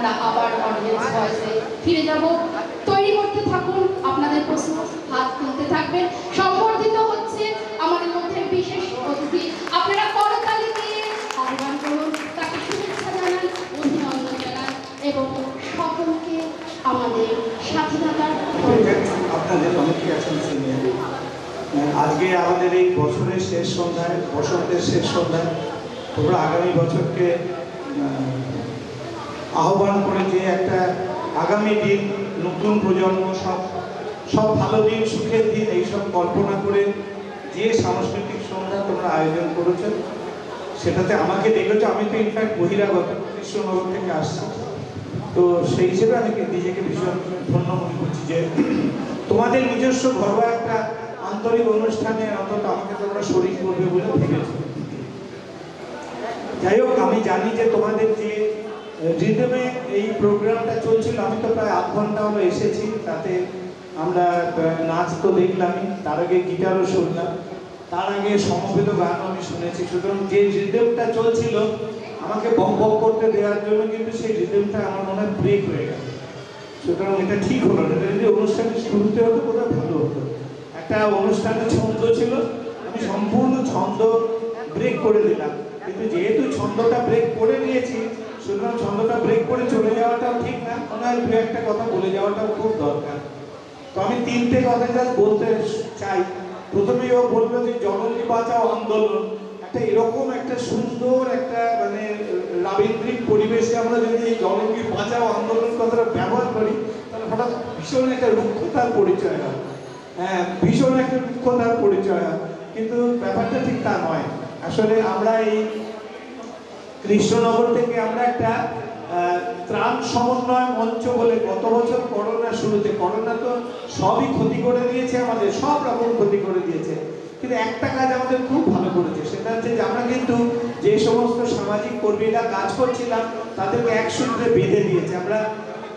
আমরা আবার অডিয়েন্স ভয়েসে ফিরে যাব। তৈরি করতে থাকুন আপনাদের প্রশ্ন, হাত তুলতে থাকবেন। সম্বর্ধিত হচ্ছে আমাদের মধ্যে বিশেষ অতিথি, আপনারা করতালি দিয়ে আহ্বান করুন, তাকে শুভেচ্ছা জানান, অভিনন্দন জানান এবং সকলকে আমাদের সাথে থাকার আপনাদের অনেকেই আছেন সিনিয়র। আজকে আমাদের এই বছরের শেষ সন্ধ্যায়, বসন্তের শেষ সন্ধ্যায় তোমরা আগামী বছরকে আহ্বান করে যে একটা আগামী দিন, নতুন প্রজন্ম, সব ভালো দিন, সুখের দিন, এইসব কল্পনা করে যে সাংস্কৃতিক সন্ধ্যা তোমরা আয়োজন করেছো, সেটাতে আমাকে দেখেছো। আমি তো ইনফ্যাক্ট বহিরাগত, কৃষ্ণনগর থেকে আসছি, তো সেই হিসেবে আমি নিজেকে ভীষণ ধন্য মনে করছি যে তোমাদের নিজস্ব ঘরোয়া একটা আন্তরিক অনুষ্ঠানে অন্তত আমাকে তোমরা শরীর করবে বলে ভেবেছি। যাই হোক, আমি জানি যে তোমাদের যে রিদমে এই প্রোগ্রামটা চলছিল, আমি তো প্রায় 8 ঘন্টা হলো এসেছি, তাতে আমরা নাচ তো দেখলামই, তার আগে গিটারও শুনলাম, তার আগে সমবেত গানও আমি শুনেছি। সুতরাং যে রিদমটা চলছিল আমাকে বক বক করতে দেওয়ার জন্য কিন্তু সেই রিদমটা আমার মনে হয় ব্রেক হয়ে গেল। সুতরাং এটা ঠিক হলো না। এটা যদি অনুষ্ঠানের শুরুতে হতো কোথাও ভালো হতো। একটা অনুষ্ঠানের ছন্দ ছিল, আমি সম্পূর্ণ ছন্দ ব্রেক করে দিলাম, কিন্তু যেহেতু ছন্দটা ব্রেক করে নিয়েছি, সুতরাং ছন্দটা ব্রেক করে চলে যাওয়াটাও ঠিক না, মনে হয় 2-1টা কথা বলে যাওয়াটাও খুব দরকার। তো আমি 3টে কথা জাস্ট বলতে চাই। প্রথমেই ও বললো যে জননী বাঁচাও আন্দোলন, একটা এরকম একটা সুন্দর একটা মানে রাবীন্দ্রিক পরিবেশে আমরা যদি এই জননী বাঁচাও আন্দোলন কথাটা ব্যবহার করি, তাহলে হঠাৎ ভীষণ একটা রুক্ষতার পরিচয় হয়। হ্যাঁ, ভীষণ একটা রুক্ষতার পরিচয় হয়, কিন্তু ব্যাপারটা ঠিক তা নয়। আসলে আমরা এই কৃষ্ণনগর থেকে আমরা একটা ত্রাণ সমন্বয় মঞ্চ বলে গত বছর করোনা শুরুতে, করোনা তো সবই ক্ষতি করে দিয়েছে, আমাদের সব রকম ক্ষতি করে দিয়েছে, কিন্তু একটা কাজ আমাদের খুব ভালো করেছে, সেটা হচ্ছে যে আমরা কিন্তু যে সমস্ত সামাজিক কর্মীরা কাজ করছিলাম তাদেরকে এক সূত্রে বেঁধে দিয়েছে। আমরা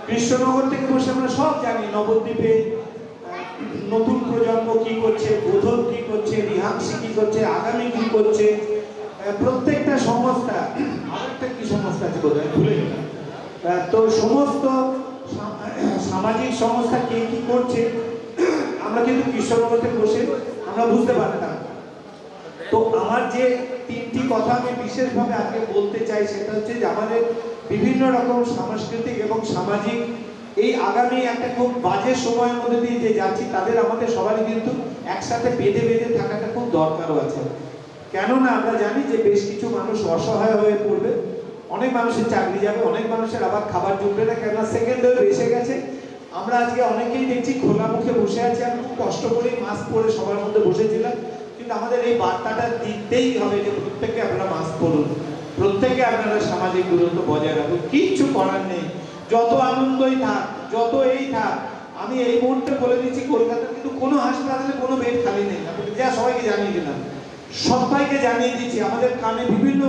কৃষ্ণনগর থেকে বসে আমরা সব জানি নবদ্বীপে নতুন প্রজন্ম কি করছে, বোধন কি করছে, রিহাংসি কি করছে, আগামী কি করছে, প্রত্যেকটা সংস্থা, আরেকটা কি সংস্থা আছে বোধহয় ভুলে গেলাম, তো সমস্ত সামাজিক সংস্থা কে কি করছে আমরা কিন্তু কৃষ্ণনগরে বসে আমরা বুঝতে পারতাম। তো আমার যে 3টি কথা আমি বিশেষভাবে আজকে বলতে চাই, সেটা হচ্ছে যে আমাদের বিভিন্ন রকম সাংস্কৃতিক এবং সামাজিক এই আগামী একটা খুব বাজে সময়ের মধ্যে দিয়ে যে যাচ্ছি, তাদের আমাদের সবারই কিন্তু একসাথে বেঁধে বেঁধে থাকাটা খুব দরকারও আছে। কেননা আমরা জানি যে বেশ কিছু মানুষ অসহায় হয়ে পড়বে, অনেক মানুষের চাকরি যাবে, অনেক মানুষের আবার খাবার জুটবে না, কেননা সেকেন্ড ওয়েভ এসে গেছে। আমরা আজকে অনেকেই দেখছি খোলা মুখে বসে আছি, আমি খুব কষ্ট করে মাস্ক পরে সবার মধ্যে বসেছিলাম, কিন্তু আমাদের এই বার্তাটা দিতেই হবে যে প্রত্যেকে আপনারা মাস্ক পরুন, প্রত্যেকে আপনারা সামাজিক দূরত্ব বজায় রাখুন, কিচ্ছু করার নেই। যত আনন্দই থাক, যত এই থাক, আমি এই মুহূর্তে বলে দিচ্ছি কলকাতার কিন্তু কোনো হাসপাতালে কোনো বেড খালি নেই, যা সবাইকে জানিয়ে দিলাম, সবাইকে জানিয়ে দিচ্ছি। আমাদের কানে বিভিন্ন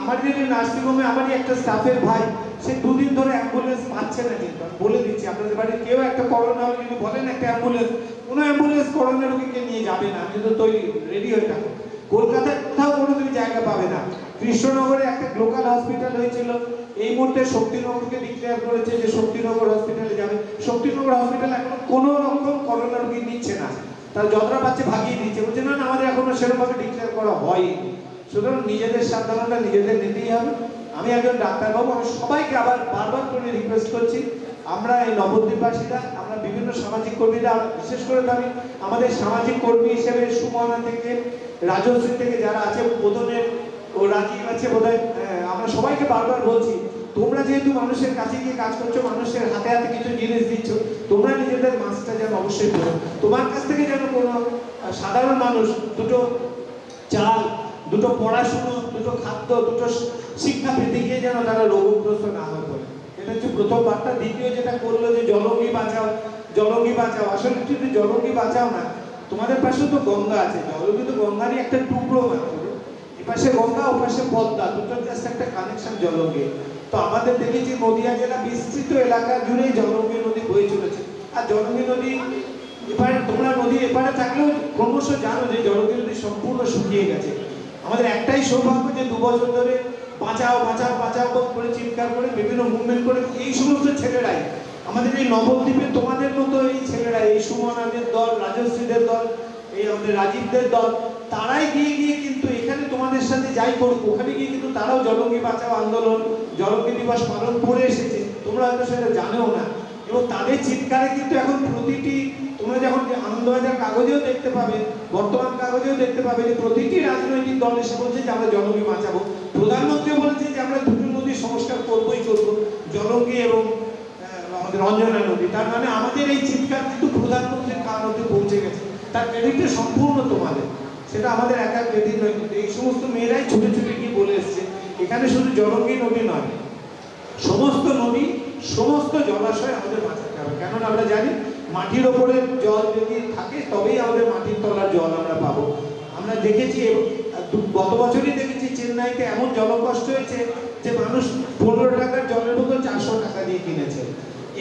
আমাদের নার্সিংহোমে আমারই একটা স্টাফের ভাই, সে 2 দিন ধরে অ্যাম্বুলেন্স পাচ্ছে না, কিন্তু বলে দিচ্ছি আপনাদের বাড়ির কেউ একটা করোনা হলে কিন্তু বলেন একটা অ্যাম্বুলেন্স, কোনো অ্যাম্বুলেন্স করোনা রোগীকে নিয়ে যাবে না, কিন্তু তৈরি রেডি হয়ে থাকো। কলকাতায় কোথাও কোনো তুমি জায়গা পাবে না। কৃষ্ণনগরে একটা লোকাল হসপিটাল হয়েছিল, এই মুহূর্তে শক্তিনগরকে ডিক্লেয়ার করেছে যে শক্তিনগর হসপিটালে যাবে। শক্তিনগর হসপিটাল এখন কোনো রকম করোনা রোগী নিচ্ছে না, তারা যতটা পাচ্ছে ভাগিয়ে দিচ্ছে, বলছে না আমাদের এখনো সেরকমভাবে ডিক্লেয়ার করা হয়নি। সুতরাং নিজেদের সাবধানতা নিজেদের নিতেই হবে। আমি একজন ডাক্তারবাবু, আমি সবাইকে আবার বারবার করে রিকোয়েস্ট করছি, আমরা এই নবদ্বীপবাসীরা, আমরা বিভিন্ন সামাজিক কর্মীরা, বিশেষ করে আমি আমাদের সামাজিক কর্মী হিসেবে সুমনা থেকে, রাজশ্রী থেকে যারা আছে, বোধনের ও রাজীব আছে বোধহয়, আমরা সবাইকে বারবার বলছি, তোমরা যেহেতু মানুষের কাছে গিয়ে কাজ করছো, মানুষের হাতে হাতে কিছু জিনিস দিচ্ছ, তোমরা নিজেদের মাস্কটা যেন অবশ্যই করো। তোমার কাছ থেকে যেন কোনো সাধারণ মানুষ দুটো চাল, দুটো পড়াশুনো, দুটো খাদ্য, দুটো শিক্ষা পেতে গিয়ে যেন তারা রোগগ্রস্ত না হয়ে পড়ে। এটা হচ্ছে প্রথম বার্তা। দ্বিতীয় যেটা করলো যে জলঙ্গি বাঁচাও, জলঙ্গি বাঁচাও, আসলে যদি জলঙ্গি বাঁচাও না, তোমাদের পাশে তো গঙ্গা আছে, জলঙ্গি তো গঙ্গারই একটা টুকরো মাত্র, এপাশে গঙ্গা ওপাশে পদ্মা, দুটোর জাস্ট একটা কানেকশন জলঙ্গি। তো আমাদের দেখেছি নদিয়া জেলা বিস্তৃত এলাকা জুড়েই জলঙ্গি নদী বয়ে চলেছে, আর জলঙ্গি নদী এপারে, তোমরা নদী এপারে থাকলেও ক্রমশ জানো যে জলঙ্গি নদী সম্পূর্ণ শুকিয়ে গেছে। আমাদের একটাই সৌভাগ্য যে 2 বছর ধরে বাঁচাও বাঁচাও বাঁচাও করে চিৎকার করে বিভিন্ন মুভমেন্ট করে এই সমস্ত ছেলেরাই আমাদের এই নবদ্বীপে তোমাদের মতো এই ছেলেরা, এই সুমনাদের দল, রাজশ্রীদের দল, এই আমাদের রাজীবদের দল, তারাই গিয়ে গিয়ে কিন্তু এখানে তোমাদের সাথে যাই করবো ওখানে গিয়ে কিন্তু তারাও জলঙ্গি বাঁচাও আন্দোলন, জলঙ্গি দিবস পালন করে এসেছে, তোমরা হয়তো সেটা জানেও না। এবং তাদের চিৎকারে কিন্তু এখন প্রতিটি, তোমরা যখন আনন্দবাজার কাগজেও দেখতে পাবে, বর্তমান কাগজেও দেখতে পাবে যে প্রতিটি রাজনৈতিক দল এসে বলছে যে আমরা জলঙ্গি বাঁচাবো। প্রধানমন্ত্রীও বলেছে যে আমরা দুটো নদীর সংস্কার করবোই করবো, জলঙ্গি এবং আমাদের অঞ্জনা নদী। তার মানে আমাদের এই চিৎকার কিন্তু প্রধানমন্ত্রীর কান অবধি পৌঁছে গেছে। তার ক্রেডিটটা সম্পূর্ণ তোমাদের, সেটা আমাদের একা ক্রেডিট নয়। কিন্তু এই সমস্ত মেয়েরাই ছুটে ছুটে গিয়ে বলে এসছে এখানে শুধু জলঙ্গি নদী নয়, সমস্ত নদী, সমস্ত জলাশয় আমাদের বাঁচাতে হবে। কেননা আমরা জানি মাটির ওপরে জল যদি থাকে তবেই আমাদের মাটির তলার জল আমরা পাবো। আমরা দেখেছি গত বছরই দেখেছি চেন্নাইতে এমন জলকষ্ট হয়েছে যে মানুষ 15 টাকার জলের বোতল 400 টাকা দিয়ে কিনেছে।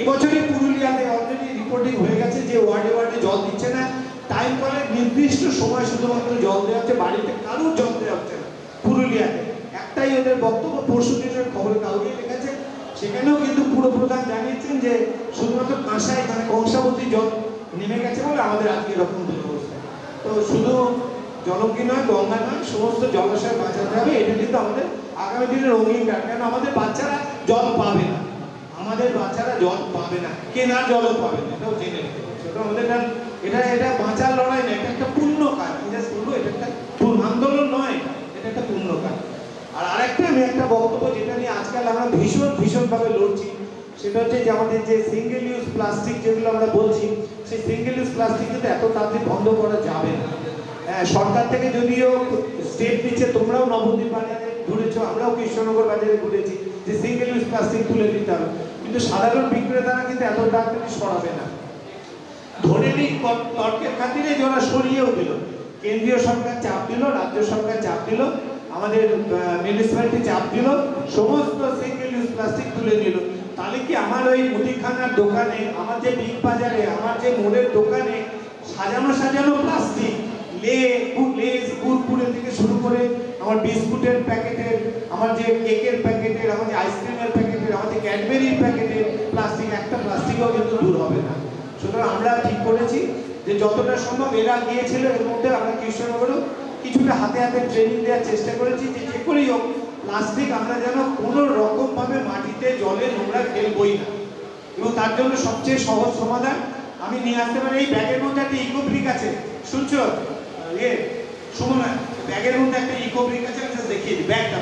এবছরই পুরুলিয়াতে অলরেডি রিপোর্টিং হয়ে গেছে যে ওয়ার্ডে ওয়ার্ডে জল দিচ্ছে না, টাইম কলে নির্দিষ্ট সময় শুধুমাত্র জল দেওয়া হচ্ছে, বাড়িতে কারোর জল দেওয়া হচ্ছে না পুরুলিয়াতে। একটাই ওদের বক্তব্য, পরশু দিনের খবরে কাউকে লেগেছে, সেখানেও কিন্তু পুরপ্রধান জানিয়েছেন যে শুধুমাত্র কাঁসাই মানে কংসাবতী জল নেমে গেছে বলে আমাদের আজকে এরকম দুরবস্থা। তো শুধু জলঙ্গি নয়, গঙ্গা নয়, সমস্ত জলাশয় বাঁচাতে হবে। এটা কিন্তু আমাদের আগামী দিনের অঙ্গীকার। কেন আমাদের বাচ্চারা জল পাবে না, আমাদের বাচ্চারা জল পাবে না, কেনার জলও পাবে না, এটাও জেনে নিতে হবে। সেটা আমাদের এটা বাঁচার লড়াই না, এটা একটা পূর্ণ কাজ। এটা একটা আন্দোলন নয়, এটা একটা পূর্ণ কাজ। আর আরেকটা আমি একটা বক্তব্য যেটা নিয়ে আজকাল আমরা ভীষণভাবে লড়ছি, সেটা হচ্ছে যে আমাদের যে সিঙ্গেল ইউজ প্লাস্টিক যেগুলো আমরা বলছি, সেই সিঙ্গেল ইউজ প্লাস্টিক কিন্তু এত তাড়াতাড়ি বন্ধ করা যাবে না। সরকার থেকে যদিও স্টেপ দিচ্ছে, তোমরাও নবদ্বীপ বাজারে ঘুরেছো, আমরাও কৃষ্ণনগর বাজারে ঘুরেছি যে সিঙ্গেল ইউজ প্লাস্টিক তুলে দিতে হবে, কিন্তু সাধারণ বিক্রেতারা কিন্তু এত তাড়াতাড়ি সরাবে না। ধরে নিই তর্কের খাতিরে যারা সরিয়েও দিল, কেন্দ্রীয় সরকার চাপ দিল, রাজ্য সরকার চাপ দিল, আমাদের মিউনিসিপ্যালিটি চাপ দিল, সমস্ত সিঙ্গেল ইউজ প্লাস্টিক তুলে দিল। তাহলে কি আমার ওই মুদিখানার দোকানে, আমার যে বিগ বাজারে, আমার যে মোড়ের দোকানে সাজানো প্লাস্টিক, লেজ কুরকুরে থেকে শুরু করে আমার বিস্কুটের প্যাকেটের, আমার যে কেকের প্যাকেটের, আমার যে আইসক্রিমের প্যাকেটের, আমার যে ক্যাডবেরির প্যাকেটের প্লাস্টিক, একটা প্লাস্টিকও কিন্তু দূর হবে না। সুতরাং আমরা ঠিক করেছি যে যতটা সম্ভব, এরা গিয়েছিল এর মধ্যে আমরা কৃষ্ণনগরেও কিছুটা হাতে হাতে ট্রেনিং দেওয়ার চেষ্টা করেছি যে যে করেই হোক প্লাস্টিক আমরা যেন কোনো রকমভাবে মাটিতে জলে নোংরা ফেলবই না। এবং তার জন্য সবচেয়ে সহজ সমাধান আমি নিয়ে আসতে পারি, এই ব্যাগের মধ্যে একটা ইকোব্রিক আছে, শুনছো সুমনা, ব্যাগের মধ্যে একটা ইকোব্রিক আছে, আমি দেখিয়ে দিই ব্যাগটা।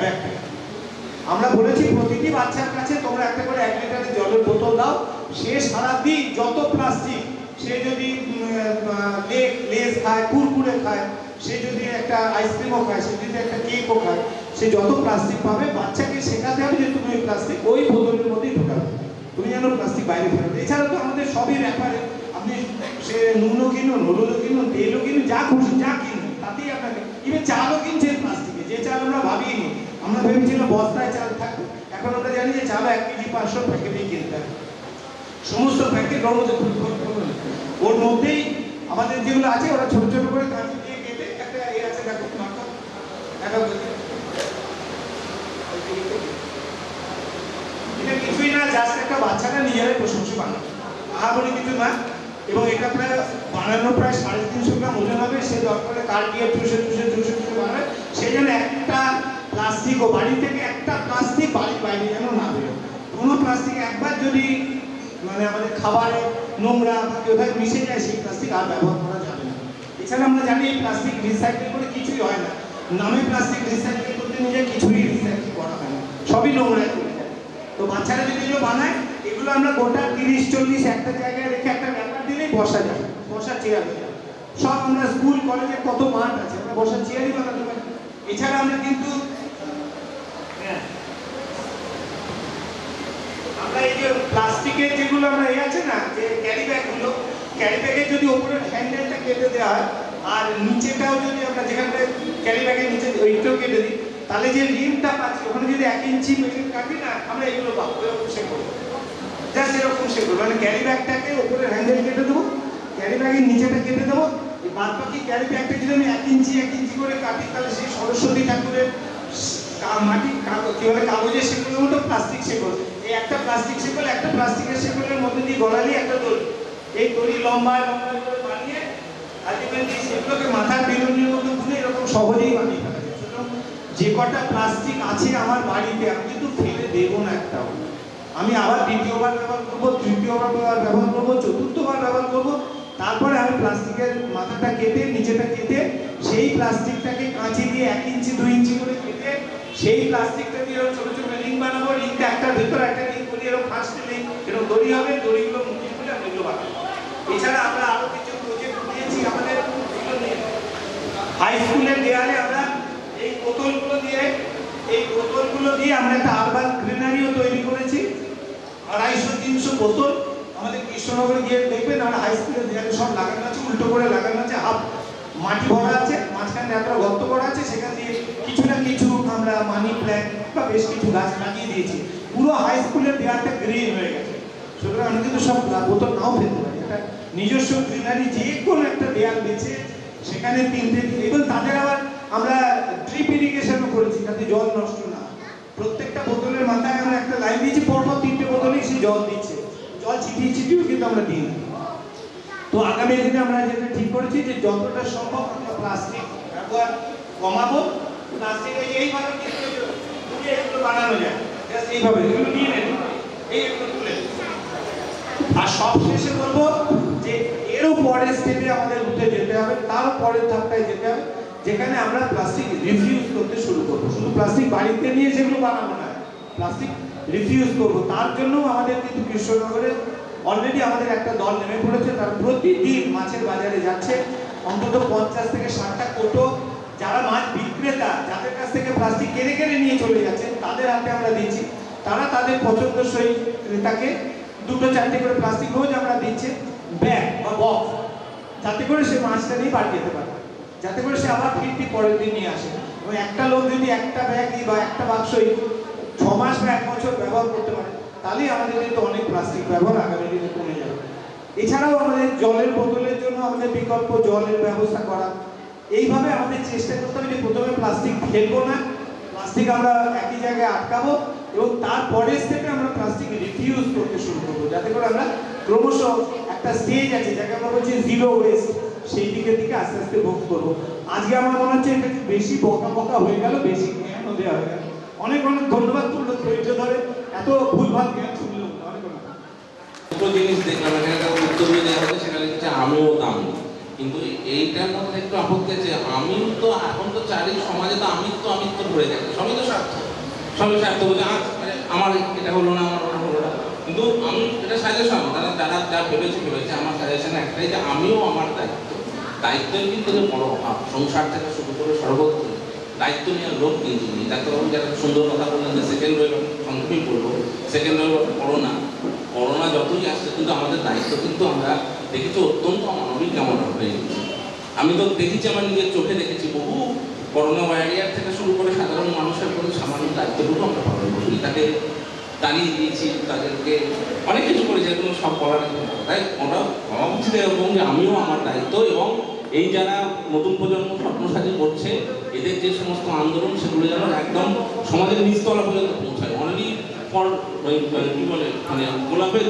আমরা বলেছি প্রতিটি বাচ্চার কাছে তোমরা একটা করে 1 লিটারের জলের বোতল দাও। সে সারাদিন যত প্লাস্টিক, সে যদি লেজ খায়, কুরকুরে খায়, সে যদি একটা আইসক্রিমও খায়, সে যদি একটা কেকও খায়, সে যত প্লাস্টিক পাবে, বাচ্চাকে শেখাতে হবে যে তুমি ওই প্লাস্টিক ওই বোতলের মধ্যেই ঢোকাবে, তুমি যেন প্লাস্টিক বাইরে ফেলবে। এছাড়া তো আমাদের সবই ব্যাপারে, আপনি সে নুনও কিনুন, হলুদও কিনুন, তেলও কিনুন, যা খুশি যা কিনুন তাতেই আপনাকে, ইভেন চালও কিনছেন প্লাস্টিকে, যে চাল আমরা ভাবিনি। আমরা ভেবেছিলাম বস্তায় চাল থাকবে, এখন আমরা জানি যে চাল 1 কেজি 500 প্যাকেটেই কিনতে হবে। সমস্ত প্যাকেট ওর মধ্যেই আমাদের যেগুলো আছে ওরা ছোট ছোট করে কাঁচি দিয়ে কেটে একটা আছে, দেখো এটা কিছুই না, জাস্ট একটা বাচ্চারা নিজেরাই প্রশংসা বানাবে, আহামরি কিছু না। এবং এটা প্রায় বানানো প্রায় 350 গ্রাম ওজন হবে। সে দরকারে কার দিয়ে চুষে বানাবে, সেই জন্য একটা প্লাস্টিকও বাড়ি থেকে একটা প্লাস্টিক বাড়ির বাইরে যেন না বেরোয়। কোনো প্লাস্টিক একবার যদি মানে আমাদের খাবারে নোংরা বা কোথায় মিশে যায়, সেই প্লাস্টিক আর ব্যবহার করা যাবে না। এছাড়া আমরা জানি এই প্লাস্টিক রিসাইকেল করে কিছুই হয় না, নামে প্লাস্টিক রিসাইকেল করতে নিয়ে কিছুই রিসাইকেল করা হয় না, সবই নোংরায় চলে যায়। তো বাচ্চারা যদি এগুলো বানায়, এগুলো আমরা গোটা 30-40 একটা জায়গায় রেখে একটা ব্যাপার দিলেই বসা যায়, বসার চেয়ার হয়ে যায়। সব আমরা স্কুল কলেজে কত মাঠ আছে, আমরা বসার চেয়ারই বানাতে পারি। এছাড়া আমরা কিন্তু আমরা এই যে প্লাস্টিকের যেগুলো আমরা আছে না, যে ক্যারি ব্যাগগুলো, ক্যারি ব্যাগের যদি ওপরের হ্যান্ডেলটা কেটে দেওয়া হয় আর নিচেটাও যদি আমরা যেখানটা ক্যারি ব্যাগের নিচে ওইটাও কেটে দিই, তাহলে যে রিমটা পাচ্ছি ওখানে যদি 1 ইঞ্চি পেরিয়ে কাটি না, আমরা এগুলো পাবো। এরকম সে করবো, জাস্ট এরকম সে করবো, মানে ক্যারি ব্যাগটাকে ওপরের হ্যান্ডেল কেটে দেবো, ক্যারি ব্যাগের নিচেটা কেটে দেবো, বাদ বাকি ক্যারি ব্যাগটা যদি আমি 1 ইঞ্চি করে কাটি, তাহলে সেই সরস্বতী ঠাকুরের মাটি কি বলে কাগজের শেকলের মতো প্লাস্টিক শেকল, এই একটা প্লাস্টিক শেকল একটা প্লাস্টিকের শেকলের মধ্যে দিয়ে গলালি একটা দড়ি, এই দড়ি লম্বা লম্বা করে বানিয়ে আলটিমেটলি সেগুলোকে মাথার বেলুনের মতো গুলে এরকম সহজেই বানিয়ে ফেলা যায়। সুতরাং যে কটা প্লাস্টিক আছে আমার বাড়িতে আমি কিন্তু ফেলে দেবো না একটাও, আমি আবার দ্বিতীয়বার ব্যবহার করবো, তৃতীয়বার ব্যবহার করবো, চতুর্থবার ব্যবহার করবো। তারপরে আমি প্লাস্টিকের মাথাটা কেটে নিচেটা কেটে সেই প্লাস্টিকটাকে কাঁচি দিয়ে 1 ইঞ্চি 2 ইঞ্চি করে কেটে সেই প্লাস্টিকটা দিয়ে ছোট ছোট রিং বানাবো, রিংটা একটার ভেতরে একটা রিং করি, এরকম ফার্স্ট রিং এরকম দড়ি হবে, দড়িগুলো মুখে খুলে আমি এগুলো বানাবো। এছাড়া আমরা আরো কিছু প্রজেক্ট দিয়েছি আমাদের হাই স্কুলের দেয়ালে, আমরা এই বোতলগুলো দিয়ে আমরা একটা আরবান গ্রিনারিও তৈরি করেছি। 250-300 বোতল আমাদের কৃষ্ণনগরে গিয়ে দেখবেন আমরা হাই স্কুলের দেয়ালে সব লাগানো আছে, উল্টো করে লাগানো আছে, হাফ মাটি ভরা আছে, মাঝখানে একটা গর্ত করা আছে, সেখান দিয়ে কিছু না কিছু আমরা মানি প্ল্যান্ট বা বেশ কিছু গাছ লাগিয়ে দিয়েছি। পুরো হাই স্কুলের দেয়ালটা গ্রিন হয়ে গেছে। সুতরাং আমি কিন্তু সব বোতল নাও ফেলতে পারি, একটা নিজস্ব গ্রিনারি যে কোনো একটা দেয়াল বেছে সেখানে 3টে, এবং তাদের আবার আমরা ড্রিপ ইরিগেশনও করেছি যাতে জল নষ্ট না। প্রত্যেকটা বোতলের মাথায় আমরা একটা লাইন দিয়েছি, পরপর 3টে বোতলেই সে জল দিচ্ছে, জল ছিটিয়েও কিন্তু আমরা দিই না। তো আগামী দিনে আমরা যেটা ঠিক করেছি যে যতটা সম্ভব আমরা প্লাস্টিক ব্যবহার কমাবো। প্লাস্টিক এইভাবে তুলে এগুলো বানানো যায়, জাস্ট এইভাবে এগুলো নিয়ে নেন, এইগুলো তুলে। আর সবশেষে বলবো যে এরও পরের স্টেপে আমাদের উঠে যেতে হবে, তারও পরের ধাপটায় যেতে হবে যেখানে আমরা প্লাস্টিক রিফিউজ করতে শুরু করবো। শুধু প্লাস্টিক বাড়িতে নিয়ে সেগুলো বানাবো না, প্লাস্টিক রিফিউজ করবো। তার জন্য আমাদের কিন্তু কৃষ্ণনগরে অলরেডি আমাদের একটা দল নেমে পড়েছে, তারা প্রতিদিন মাছের বাজারে যাচ্ছে, অন্তত 50 থেকে 60টা কোটো যারা মাছ বিক্রেতা যাদের কাছ থেকে প্লাস্টিক কেড়ে নিয়ে চলে যাচ্ছে তাদের হাতে আমরা দিচ্ছি। তারা তাদের পছন্দসই ক্রেতাকে 2-4টে করে প্লাস্টিক রোজ আমরা দিচ্ছি, ব্যাগ বা বক্স, যাতে করে সে মাছটা নিয়ে বাড়ি যেতে পারে, যাতে করে সে আবার ফিরতি পরের দিন নিয়ে আসে। এবং একটা লোক যদি একটা ব্যাগই বা একটা বাক্সই 6 মাস বা 1 বছর ব্যবহার করতে পারে, তাহলেই আমাদের কিন্তু অনেক প্লাস্টিক ব্যবহার আগামী দিনে কমে যাবে। এছাড়াও আমাদের জলের বোতলের জন্য আমাদের বিকল্প জলের ব্যবস্থা করা। এইভাবে আমাদের চেষ্টা করতে হবে যে প্রথমে প্লাস্টিক ফেলবো না, প্লাস্টিক আমরা একই জায়গায় আটকাবো, এবং তারপরের স্টেপে আমরা প্লাস্টিক রিফিউজ করতে শুরু করবো, যাতে করে আমরা ক্রমশ একটা স্টেজ আছে যাকে আমরা বলছি জিরো ওয়েস্ট, সেই দিকে আস্তে আস্তে ভোগ করবো। আজকে আমার মনে হচ্ছে এটা একটু বেশি বকা হয়ে গেল, বেশি জ্ঞানও দেওয়া হয়ে গেল। অনেক ধন্যবাদ তুললো, ধৈর্য ধরে এত ভুলভাল জ্ঞান শুনলো। দুটো জিনিস দেখলাম এখানে, একটা উত্তর দিয়ে দেওয়া হচ্ছে, সেটা লিখেছে আমিও দাম। কিন্তু এইটার মধ্যে একটু আপত্তি আছে, আমি তো এখন তো চারিদিক সমাজে তো আমিত্ব ভরে যাচ্ছে, সবই তো স্বার্থ, সবই স্বার্থ বলছে আমার এটা হলো না, আমার ওটা হলো না। কিন্তু আমি এটা সাজেশন, যারা যা ভেবেছে আমার সাজেশন একটাই যে আমিও আমার দায়িত্বের কিন্তু বড় অভাব, সংসার থেকে শুরু করে সর্বত্র দায়িত্ব নেওয়ার লোক কিন্তু নেই। ডাক্তারবাবু যারা সুন্দর কথা বললেন যে সেকেন্ড ওয়েভ, সংক্ষেপেই বলবো, সেকেন্ড ওয়েভ করোনা যতই আসছে কিন্তু আমাদের দায়িত্ব কিন্তু আমরা দেখেছি অত্যন্ত অমানবিক কেমন হয়ে গেছে। আমি তো দেখেছি, আমার নিজের চোখে দেখেছি বহু করোনা ওয়ারিয়ার থেকে শুরু করে সাধারণ মানুষের প্রতি সামান্য দায়িত্বটুকু আমরা পালন করি, তাকে দাঁড়িয়ে দিয়েছি, তাদেরকে অনেক কিছু করেছি, এগুলো সব করার। তাই ওরা ভাবা উচিত এরকম যে আমিও আমার দায়িত্ব, এবং এই যারা নতুন প্রজন্ম স্বপ্নসাজি করছে এদের যে সমস্ত আন্দোলন সেগুলো যেন একদম সমাজের নিচতলা পর্যন্ত পৌঁছায়। অনলি ফর কি বলে মানে গোলাপের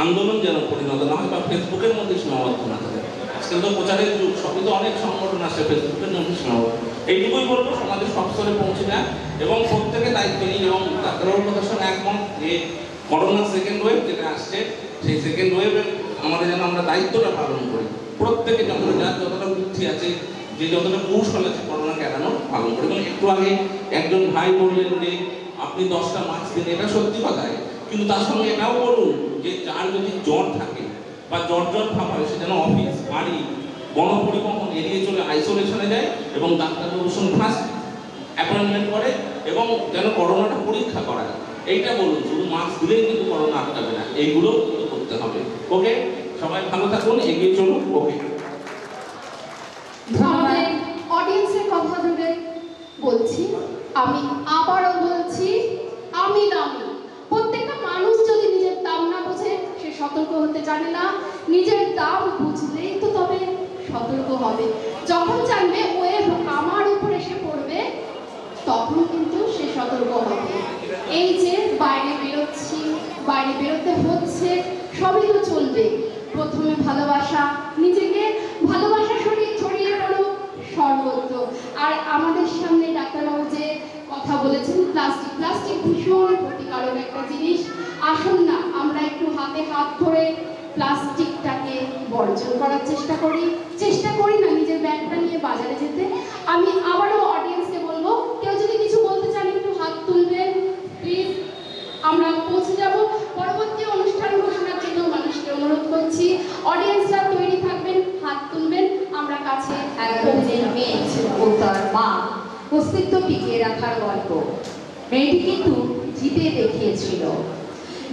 আন্দোলন যেন পরিণত না হয় বা ফেসবুকের মধ্যে সীমাবদ্ধ না থাকে। আজকাল তো প্রচারের যুগ, সবই তো অনেক সংগঠন আসছে, ফেসবুকের মধ্যে সীমাবদ্ধ। এইটুকুই বলবো, সমাজের সব স্তরে পৌঁছে যায় এবং প্রত্যেকে দায়িত্ব নিন। এবং ডাক্তারবাবুর কথার সঙ্গে একমত যে করোনা সেকেন্ড ওয়েভ যেটা আসছে, সেই সেকেন্ড ওয়েভে আমাদের যেন আমরা দায়িত্বটা পালন করি, প্রত্যেকে যতটা বুদ্ধি আছে, যে যতটা কৌশল আছে করোনাকে এড়ানো পালন করি। এবং একটু আগে একজন ভাই বললেন যে আপনি 10টা মাস্ক দিন, এটা সত্যি কথাই, কিন্তু তার সঙ্গে এটাও বলুন যে যার যদি জ্বর থাকে বা জ্বর ভাব হয়, সে যেন অফিস, বাড়ি, গণপরিবহন এড়িয়ে চলে আইসোলেশনে যায় এবং ডাক্তারবাবুর সঙ্গে ফার্স্ট অ্যাপয়েন্টমেন্ট করে এবং যেন করোনাটা পরীক্ষা করায়। এইটা বলুন, শুধু মাস্ক দিলেই কিন্তু করোনা আটকাবে না, এইগুলো কিন্তু করতে হবে। ওকে, সবাই ভালো থাকুন, এগিয়ে চলুন। ওকে, আমাদের অডিয়েন্সের কথা জুড়ে বলছি, আমি আবারও বলছি, আমি দামি। প্রত্যেকটা মানুষ যদি নিজের দাম না বোঝে সে সতর্ক হতে জানে না, নিজের দাম বুঝলেই তো তবে সতর্ক হবে। যখন জানবে ওয়েভ আমার উপর এসে পড়বে, তখন কিন্তু সে হবে। এই যে বাইরে বেরোচ্ছি, বাইরে বেরোতে হচ্ছে, সবই তো চলবে। প্রথমে ভালোবাসা, নিজেকে ভালোবাসা ছড়িয়ে পড়ুক সর্বত্র। আর আমাদের সামনে ডাক্তারবাবু যে কথা বলেছেন, প্লাস্টিক ভীষণ ক্ষতিকারক একটা জিনিস। আসুন না আমরা একটু হাতে হাত ধরে প্লাস্টিকটাকে বর্জন করার চেষ্টা করি না নিজের ব্যাগটা নিয়ে বাজারে যেতে। আমি আবারও অডিয়েন্সকে বলবো, কেউ যদি কিছু বলতে চান একটু হাত তুলবেন প্লিজ। আমরা পৌঁছে যাব পরবর্তী অনুষ্ঠান ঘোষণার জন্য। মানুষকে অনুরোধ করছি, অডিয়েন্সরা তৈরি থাকবেন, হাত তুলবেন। আমরা কাছে একদিনের মেয়ে ও তার মা অস্তিত্ব টিকিয়ে রাখার গল্প। মেয়েটি কিন্তু জিতে দেখিয়েছিল,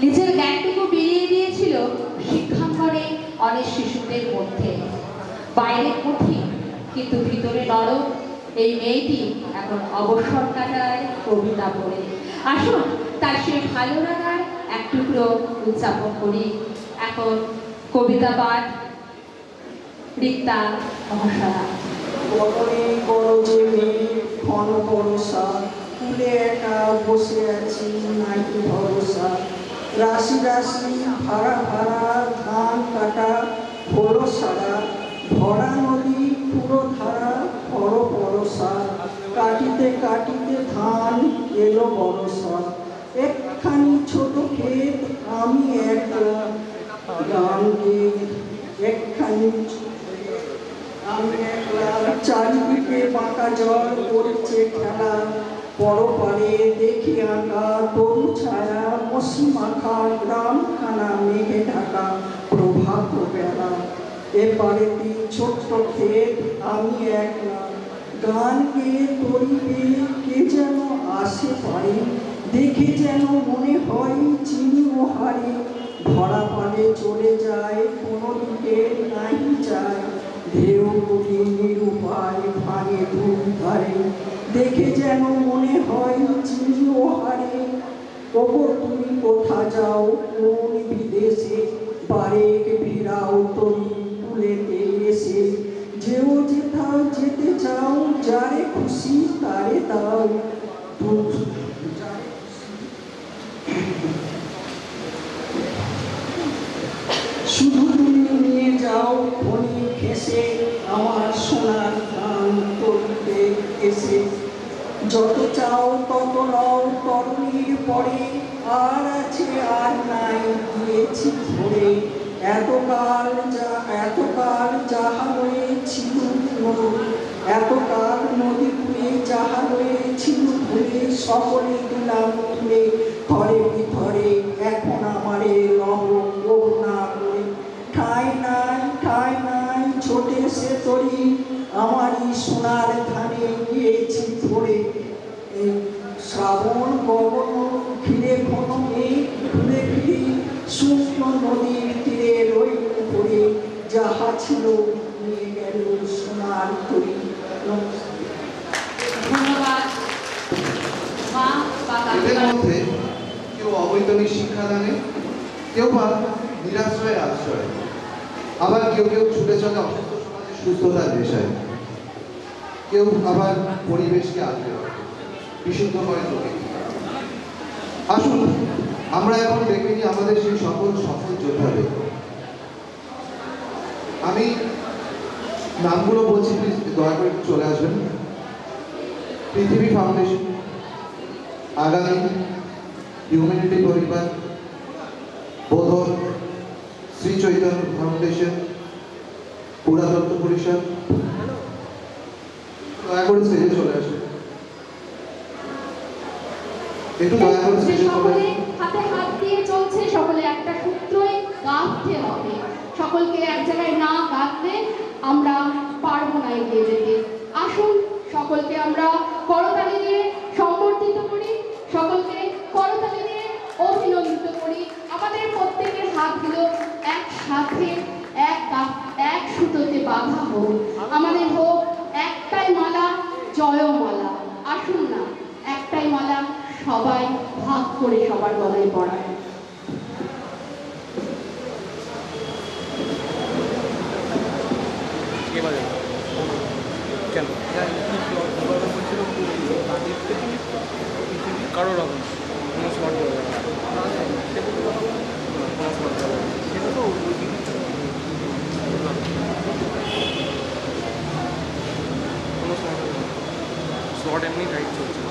নিজের জ্ঞানটুকু বেরিয়ে দিয়েছিল শিক্ষাঙ্গনে অনেক শিশুদের মধ্যে। বাইরে কঠিন কিন্তু ভিতরে নরম এই মেয়েটি এখন অবসর কাটায় কবিতা পড়ে। আসুন তার সেই ভালো লাগার এক টুকরো উদযাপন করি। এখন কবিতা পাঠ রিক্তা মহাশয়া। বদনে গরজে মেয়ে ঘন বরষা, কুলে একা বসে আছি নাকি ভরসা। রাশি রাশি ভাড়া ভাড়া ধান কাটা হলো সারা, ভরা নদী পুরো ধারা বড় বরষা। কাটিতে কাটিতে ধান এলো বরষা, একখানি ছোট ক্ষেত আমি একলা গান গেয়ে একখানি আমি একলা। চারিদিকে বাঁকা জল পড়ছে খেলা, পরপারে দেখি আঁকা তরু ছায়া মসি মাখা গ্রামখানা মেঘে ঢাকা প্রভাত বেলা। এপারেতে ছোট্ট ক্ষেত আমি একলা, গান গেয়ে তরিবে কে যেন আসে পারে, দেখে যেন মনে হয় চিনি ও হারে। ধরা পালে চলে যায় কোনো দিকে নাই যায়, ঢেউ উঠে নিরুপায় ভাঙে ধূপ ধারে, দেখে যেন মনে হয় চিনি ও হারে। ওগো তুমি কোথা যাও কোন বিদেশে, বারেক ভিড়াও তরি তুলেতে এসে। যেও যেথাও যেতে চাও যারে খুশি তারে দাও, শুধু তুমি নিয়ে যাও খনি ঘেঁষে আমার সোনার ধান তরিতে এসে। যত চাও তত নাও তরুণীর পরে, আর আছে আর নাই দিয়েছি ধরে। এতকাল যাহা রয়েছিল নদী, এতকাল নদী ঘুরে যাহা রয়েছিল ঘুরে, সকলে দিলাম তুলে ঘরে ভিতরে। এখন আমারে লহ করুণা করে, ঠাঁই নাই ছোটে সে তরি, আমারই সোনার ধানে গিয়েছি ধরে। শ্রাবণ গগন ঘিরে ঘন মেঘ ঘুরে ফিরে, শুকনো নদীর তীরে রইল পড়ে, যাহা ছিল নিয়ে গেল সোনার তরি। ধন্যবাদ মা বা এদের কাকিমা। মধ্যে কেউ অবৈতনিক শিক্ষাদানে, কেউ বা নিরাশ্রয় আশ্রয়, আবার কেউ ছুটে চলে অসুস্থ সমাজের সুস্থতার পেশায়, কেউ আবার পরিবেশকে আগলে রাখে, বিশুদ্ধ করে তোলে। আসুন আমরা এখন দেখে নিই আমাদের সেই সকল সফল যোদ্ধাদের। আমি নামগুলো বলছি, প্লিজ দয়া করে চলে আসবেন। পৃথিবী ফাউন্ডেশন, আগামী, হিউম্যানিটি পরিবার, বোধন, শ্রী চৈতন্য ফাউন্ডেশন, পুরাতত্ত্ব পরিষদ। দয়া করে স্টেজে চলে আসুন, একটু দয়া করে স্টেজে চলে সকলে আসুন। হাতে হাত দিয়ে চলছে, সকলে একটা সূত্রই গাঁথতে হবে। সকলকে এক জায়গায় না গাঁথলে আমরা পারবো না এগিয়ে যেতে। আসুন সকলকে আমরা করতালি দিয়ে সম্বর্ধিত করি, সকলকে করতালি দিয়ে অভিনন্দিত করি। আমাদের প্রত্যেকের হাতগুলো একসাথে এক সুতোতে বাঁধা হোক। আমাদের হোক একটাই মালা, জয়মালা। আসুন না একটাই মালা সবাই ভাগ করে সবার গলায় পড়ায়। কেন কারোর হবে না, কোনো স্মার্ট হবে না, সেটা তো কোনো স্মার্ট হবে না, স্লট এমনি টাইট চলছে।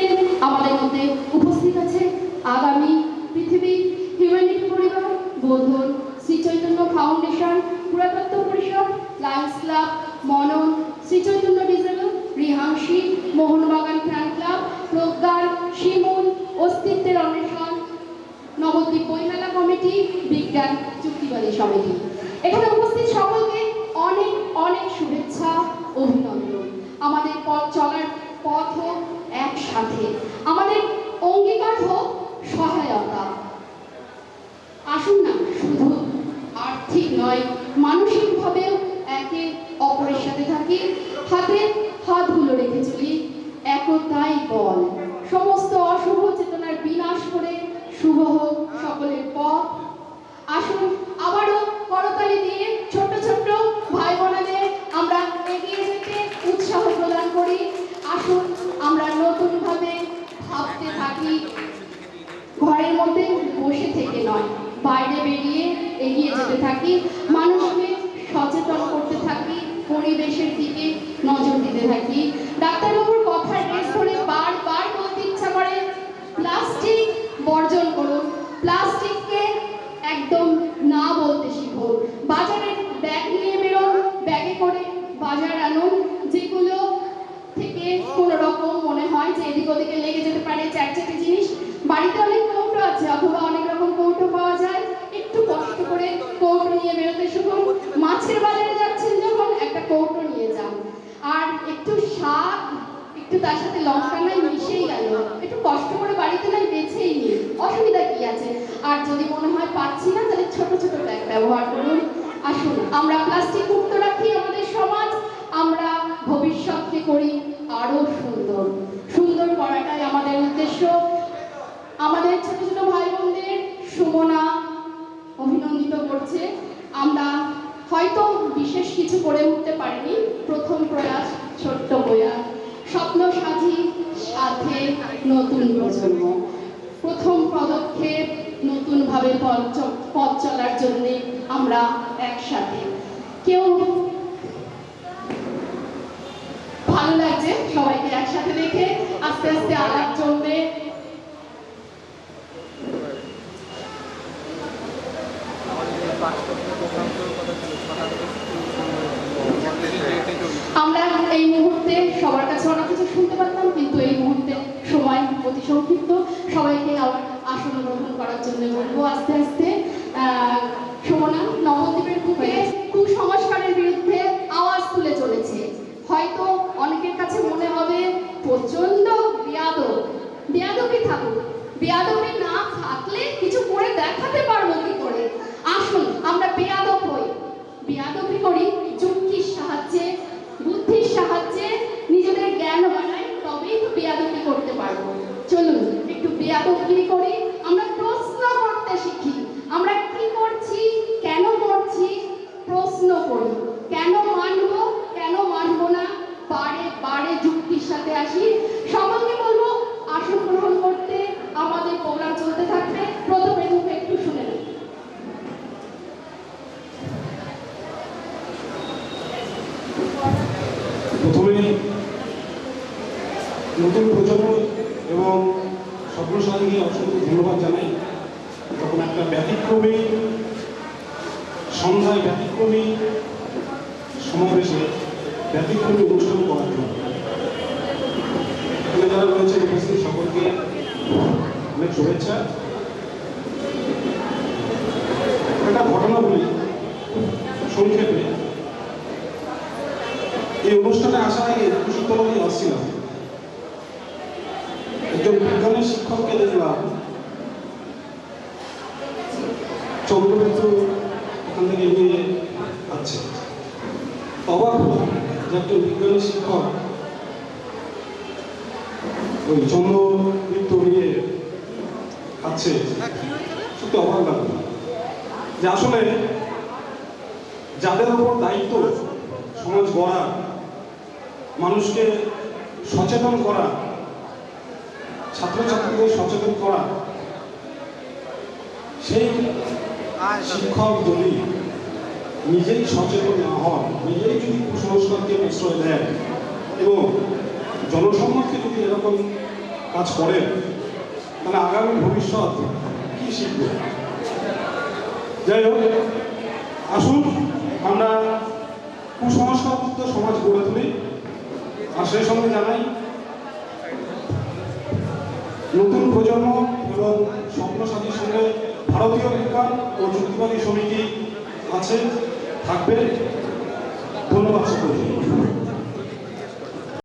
এখানে আমাদের মধ্যে উপস্থিত আছে আগামী পৃথিবী হিউম্যানিটি পরিবার, বোধন, শ্রী চৈতন্য ফাউন্ডেশন, পুরাতত্ত্ব পরিষদ, লায়ন্স ক্লাব, মনন, Shri Chaitanya disabled, Rihanshi, Mohun Bagan fan club, Pragyan, Shimul, অস্তিত্বের অন্বেষণ, নবদ্বীপ বইমেলা কমিটি, বিজ্ঞান চুক্তিবাদী সমিতি। এখানে উপস্থিত সকলকে অনেক অনেক শুভেচ্ছা, অভিনন্দন। আমাদের পথ চলার পথ হোক একসাথে, আমাদের অঙ্গীকার হোক সহায়তা। আসুন না, শুধু আর্থিক নয়, মানসিকভাবেও একে অপরের সাথে থাকি, হাতে হাতগুলো রেখে চলি, একতাই বল। সমস্ত অশুভ চেতনার বিনাশ করে শুভ হোক সকলের পথ। আসুন আবারও করতালি দিয়ে ছোট্ট ছোট্ট ভাই বোনেদের আমরা এগিয়ে যেতে উৎসাহ প্রদান করি। আসুন আমরা নতুনভাবে ভাবতে থাকি, ঘরের মধ্যে বসে থেকে নয়, বাইরে বেরিয়ে এগিয়ে যেতে থাকি, মানুষকে সচেতন করতে থাকি, পরিবেশের দিকে নজর দিতে থাকি। ডাক্তারবাবুর কথার রেস ধরে বারবার বলতে ইচ্ছা করে, প্লাস্টিক বর্জন করুন, প্লাস্টিককে একদম না বলতে শিখুন। বাজারে ব্যাগ নিয়ে বেরোন, ব্যাগে করে বাজার আনুন, যেগুলো থেকে কোনো রকম মনে হয় যে এদিক ওদিকে লেগে যেতে পারে চ্যাটচ্যাটে জিনিস। বাড়িতে অনেক কৌটো আছে অথবা অনেক রকম কৌটো পাওয়া যায়, একটু কষ্ট করে কৌটো নিয়ে বেরোতে শিখুন। মাছের বাজারে যাচ্ছেন যখন একটা কৌটো নিয়ে যান, আর একটু শাক, একটু তার সাথে লঙ্কা নাই মিশেই গেল, একটু কষ্ট করে বাড়িতে নাই বেছেই নিন, অসুবিধা কি আছে? আর যদি মনে হয় পাচ্ছি না, তাহলে ছোট ছোট ব্যাগ ব্যবহার করুন। আসুন আমরা প্লাস্টিক মুক্ত রাখি আমাদের সমাজ, আমরা ভবিষ্যৎকে করি আরো সুন্দর। সুন্দর করাটাই আমাদের উদ্দেশ্য। আমাদের ছোট ছোট ভাই বোনদের সুমনা অভিনন্দিত করছে। আমরা হয়তো বিশেষ কিছু করে উঠতে পারিনি, প্রথম প্রয়াস, ছোট্ট প্রয়াস, স্বপ্ন সাজি সাথে নতুন প্রজন্ম, প্রথম পদক্ষেপ নতুনভাবে পথ চলার জন্য আমরা একসাথে। কেউ ভালো লাগছে সবাইকে একসাথে দেখে, আস্তে আস্তে আলাপ জমবে। আমরা এই মুহূর্তে সবার কাছে অনেক কিছু শুনতে পারতাম, কিন্তু এই মুহূর্তে সময় অতি সংক্ষিপ্ত। সবাইকে আবার আসন গ্রহণ করার জন্য বলবো আস্তে আস্তে। সুমনা, নবদ্বীপের বুকে কুসংস্কারের বিরুদ্ধে আওয়াজ তুলে চলেছে। হয়তো অনেকের কাছে মনে হবে প্রচন্ড বেয়াদব, বেয়াদবি থাকুক, বেয়াদবি না থাকলে কিছু করে দেখাতে পারবো কি করে? আসুন আমরা বেয়াদব হই, বেয়াদবি করি যুক্তির সাহায্যে, বুদ্ধির সাহায্যে, নিজেদের জ্ঞান বানাই, তবেই তো বেয়াদবি করতে পারবো। চলুন একটু বেয়াদবগিরি করি, আমরা প্রশ্ন করতে শিখি, আমরা কি করছি, কেন করছি, প্রশ্ন করি, কেন মানবো, কেন মানবো না, বারে বারে যুক্তির সাথে আসি। সকলকে বলবো আসন গ্রহণ করতে, আমাদের প্রোগ্রাম চলতে থাকবে। প্রথমে মুখে একটু শুনে নিন। প্রথমে নতুন প্রজন্ম এবং স্বপ্নসাধীকে অসংখ্য ধন্যবাদ জানাই। তখন একটা ব্যতিক্রমী সন্ধ্যায়, ব্যতিক্রমী সমাবেশে, ব্যতিক্রমী অনুষ্ঠান করার জন্য এখানে যারা রয়েছে উপস্থিত সকলকে অনেক শুভেচ্ছা। একটা ঘটনা বলি সংক্ষেপে। এই অনুষ্ঠানে আসার আগে কুশীতলায় আসছিলাম, একজন বিজ্ঞানের শিক্ষককে দেখলাম চন্দ্রবিন্দু ওখান থেকে এগিয়ে যাচ্ছে। অবাক হলাম যে একজন বিজ্ঞানী শিক্ষক ওই চন্দ্রবিন্দু নিয়ে খাচ্ছে, সত্যি অবাক লাগলো যে আসলে যাদের উপর দায়িত্ব সমাজ গড়া, মানুষকে সচেতন করা, ছাত্রছাত্রীদের সচেতন করা, সেই শিক্ষক যদি নিজেই সচেতন না হন, নিজেই যদি কুসংস্কারকে প্রশ্রয় দেন এবং জনসম্মুখে যদি এরকম কাজ করেন, তাহলে আগামী ভবিষ্যৎ কি শিখবে? যাই হোক, আসুন আমরা কুসংস্কারমুক্ত সমাজ গড়ে তুলি। আর সেই সঙ্গে জানাই নতুন প্রজন্ম এবং স্বপ্নসাথীর সঙ্গে ভারতীয় বিজ্ঞান ও যুক্তিবাদী সমিতি আছে, থাকবে। ধন্যবাদ সকলকে।